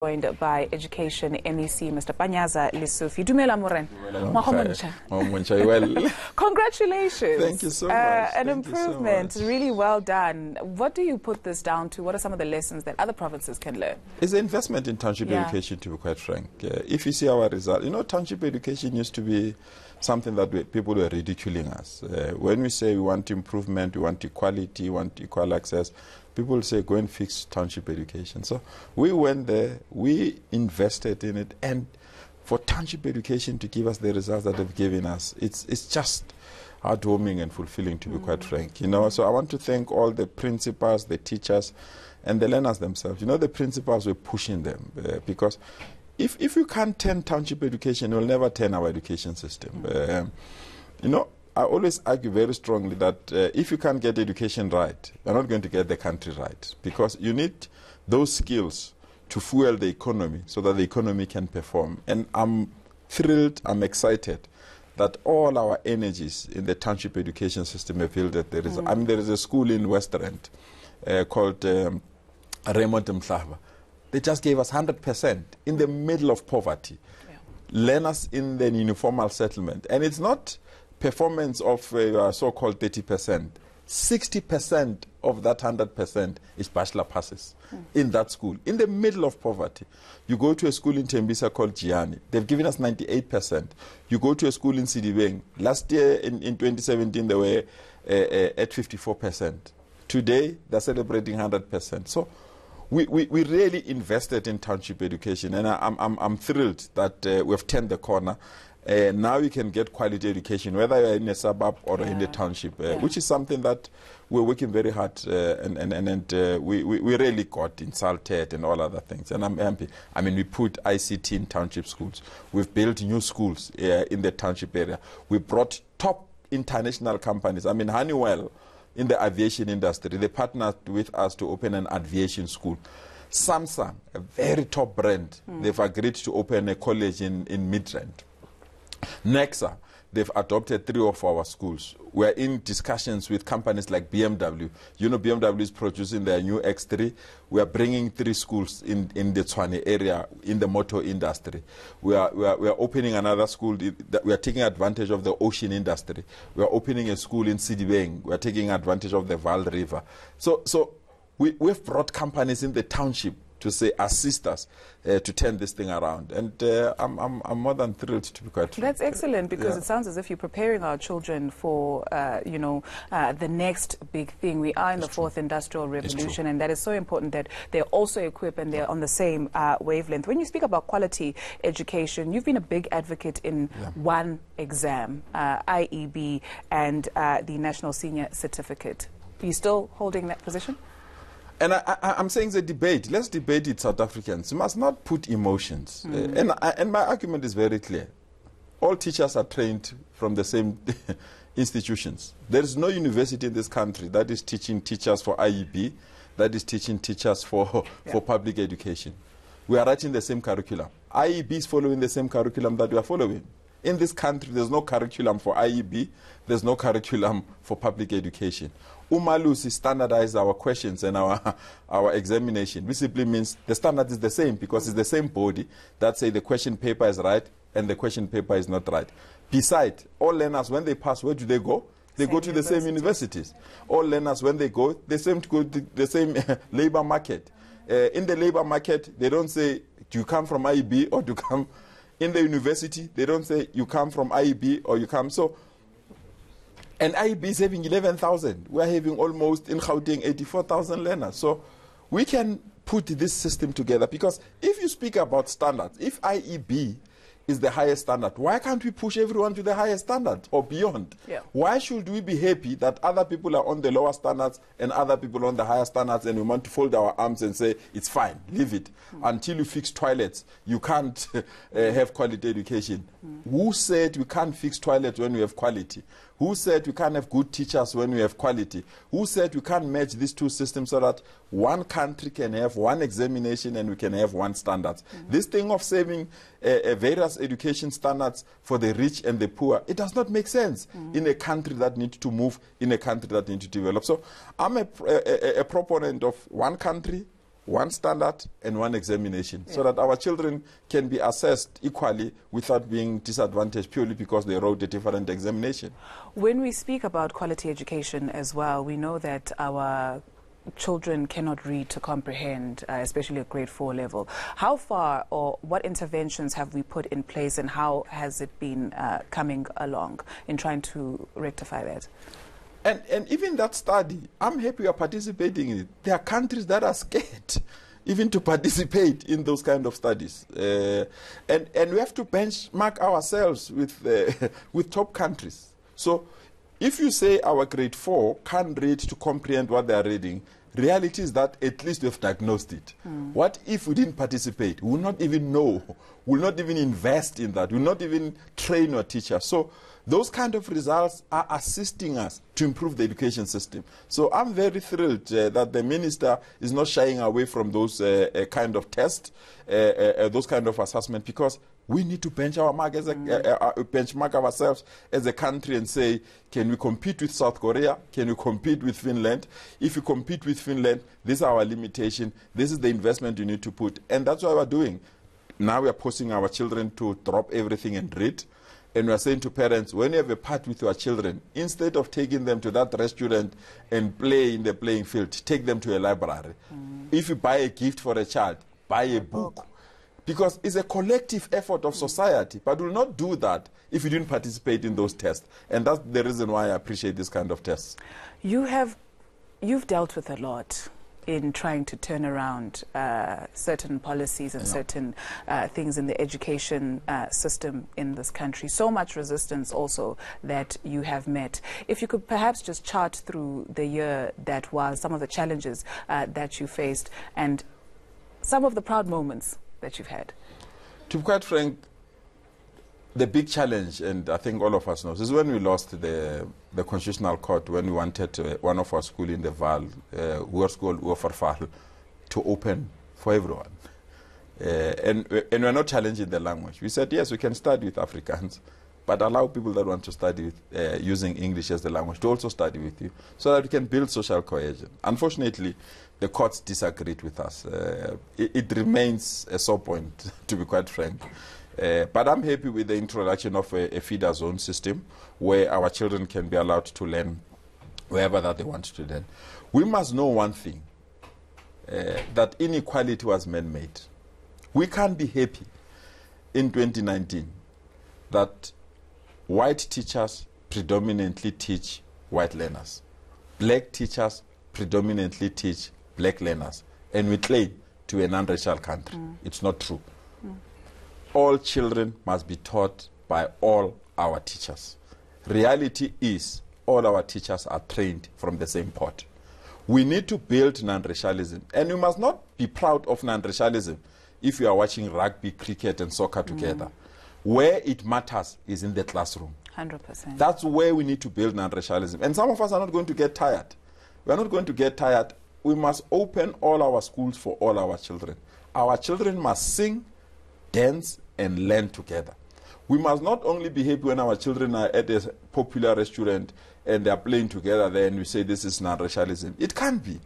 Joined by Education MEC, Mr. Panyaza Lesufi. Dumela Moren. Well, congratulations. Thank you so much. An improvement, so really well done. What do you put this down to? What are some of the lessons that other provinces can learn? It's an investment in township education, to be quite frank. If you see our result, township education used to be something that people were ridiculing us. When we say we want improvement, we want equality, we want equal access, people say go and fix township education. So we went there, we invested in it, and for township education to give us the results that they've given us, it's just heartwarming and fulfilling, to be quite frank. So I want to thank all the principals, the teachers, and the learners themselves. The principals were pushing them because if you can't turn township education, you'll never turn our education system. I always argue very strongly that if you can't get education right, you're not going to get the country right, because you need those skills to fuel the economy so that the economy can perform. And I'm thrilled, I'm excited that all our energies in the township education system have yielded the result. There is a school in West End called Raymond Mhlaba. They just gave us 100% in the middle of poverty. Learners in the informal settlement. And it's not performance of so-called 30%. 60% of that 100% is bachelor passes in that school, in the middle of poverty. You go to a school in Tembisa called Giani, they've given us 98%. You go to a school in Sidibeng, last year in 2017 they were at 54%. Today they're celebrating 100%. So we really invested in township education, and I'm thrilled that we've turned the corner. Now you can get quality education, whether you're in a suburb or in the township, which is something that we're working very hard, and we really got insulted and all other things. And I'm happy. We put ICT in township schools. We've built new schools in the township area. We brought top international companies. Honeywell in the aviation industry, they partnered with us to open an aviation school. Samsung, a very top brand, they've agreed to open a college in Midrand. Nexa, they've adopted 3 of our schools. We're in discussions with companies like BMW. BMW is producing their new X3. We are bringing 3 schools in the Tshwane area in the motor industry. We are opening another school. We are taking advantage of the ocean industry. We are opening a school in Sidibeng. We are taking advantage of the Val River. So we've brought companies in the township to say assist us to turn this thing around, and I'm more than thrilled, to be quite true. That's excellent, because it sounds as if you're preparing our children for the next big thing. We are in the 4th industrial revolution, and that is so important that they're also equipped and they're on the same wavelength. When you speak about quality education, you've been a big advocate in one exam, IEB, and the National Senior Certificate. Are you still holding that position? And I'm saying the debate, let's debate it, South Africans. You must not put emotions. And my argument is very clear. All teachers are trained from the same institutions. There is no university in this country that is teaching teachers for IEB, that is teaching teachers for public education. We are writing the same curriculum. IEB is following the same curriculum that we are following. In this country, there's no curriculum for IEB, there's no curriculum for public education. Umalusi standardized our questions and our examination, which simply means the standard is the same, because it's the same body that say the question paper is right and the question paper is not right. Besides, all learners, when they pass, where do they go? They go to the same universities. All learners, when they go, they seem to go to the same labor market. In the labor market, they don't say, do you come from IEB or do you come... In the university, they don't say you come from IEB or you come. So, and IEB is having 11,000. We're having almost in Gauteng 84,000 learners. So we can put this system together, because if you speak about standards, if IEB is the highest standard, why can't we push everyone to the highest standard or beyond? Why should we be happy that other people are on the lower standards and other people on the higher standards, and we want to fold our arms and say, it's fine, leave it. Until you fix toilets, you can't have quality education. Who said we can't fix toilets when we have quality? Who said we can't have good teachers when we have quality? Who said we can't merge these two systems so that one country can have one examination and we can have one standard? This thing of saving various education standards for the rich and the poor, it does not make sense in a country that needs to move, in a country that needs to develop. So I'm a proponent of one country, one standard and one examination, so that our children can be assessed equally without being disadvantaged purely because they wrote a different examination. When we speak about quality education as well, we know that our children cannot read to comprehend, especially at grade 4 level. How far or what interventions have we put in place, and how has it been coming along in trying to rectify that? And even that study, I'm happy we are participating in it. There are countries that are scared even to participate in those kind of studies. And we have to benchmark ourselves with top countries. So if you say our grade 4 can't read to comprehend what they are reading, reality is that at least we've diagnosed it. What if we didn't participate? We will not even know. We will not even invest in that. We will not even train our teachers. So those kind of results are assisting us to improve the education system. So I'm very thrilled that the minister is not shying away from those kind of tests, those kind of assessment, because we need to benchmark ourselves as a country and say, can we compete with South Korea? Can we compete with Finland? If we compete with Finland, this is our limitation. This is the investment you need to put. And that's what we're doing. Now we are pushing our children to drop everything and read. And we are saying to parents, when you have a part with your children, instead of taking them to that restaurant and play in the playing field, take them to a library. If you buy a gift for a child, buy a book. Because it's a collective effort of society. But we will not do that if you didn't participate in those tests. And that's the reason why I appreciate this kind of tests. You've dealt with a lot in trying to turn around certain policies and certain things in the education system in this country. So much resistance also that you have met. If you could perhaps just chart through the year that was, some of the challenges that you faced, and some of the proud moments that you've had. To be quite frank, the big challenge, and I think all of us know, is when we lost the Constitutional Court, when we wanted one of our schools in the Val, Hoërskool, to open for everyone. And we're not challenging the language. We said, yes, we can study with Afrikaans, but allow people that want to study with, using English as the language to also study with you, so that we can build social cohesion. Unfortunately, the courts disagreed with us. It remains a sore point, to be quite frank. But I'm happy with the introduction of a feeder zone system where our children can be allowed to learn wherever that they want to learn. We must know one thing, that inequality was man-made. We can't be happy in 2019 that white teachers predominantly teach white learners. Black teachers predominantly teach black learners. And we claim to be a non-racial country. It's not true. All children must be taught by all our teachers. Reality is all our teachers are trained from the same pot. We need to build non-racialism. And we must not be proud of non-racialism if you are watching rugby, cricket, and soccer together. Where it matters is in the classroom. 100%. That's where we need to build non-racialism. And some of us are not going to get tired. We are not going to get tired. We must open all our schools for all our children. Our children must sing, dance, and learn together. We must not only be happy when our children are at a popular restaurant and they are playing together there and we say this is non-racialism. It can't be.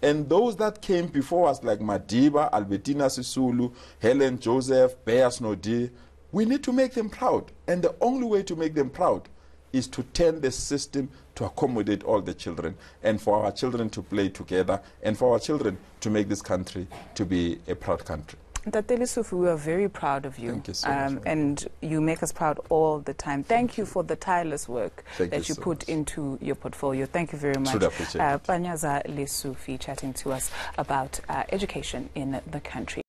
And those that came before us, like Madiba, Albertina Sisulu, Helen Joseph, Bea Snoddy, we need to make them proud. And the only way to make them proud is to turn the system to accommodate all the children, and for our children to play together, and for our children to make this country to be a proud country. Lesufi, we are very proud of you. Thank you so much. And you make us proud all the time. Thank you for the tireless work that you so put much into your portfolio. Thank you very much. Truly appreciate it. Panyaza Lesufi chatting to us about education in the country.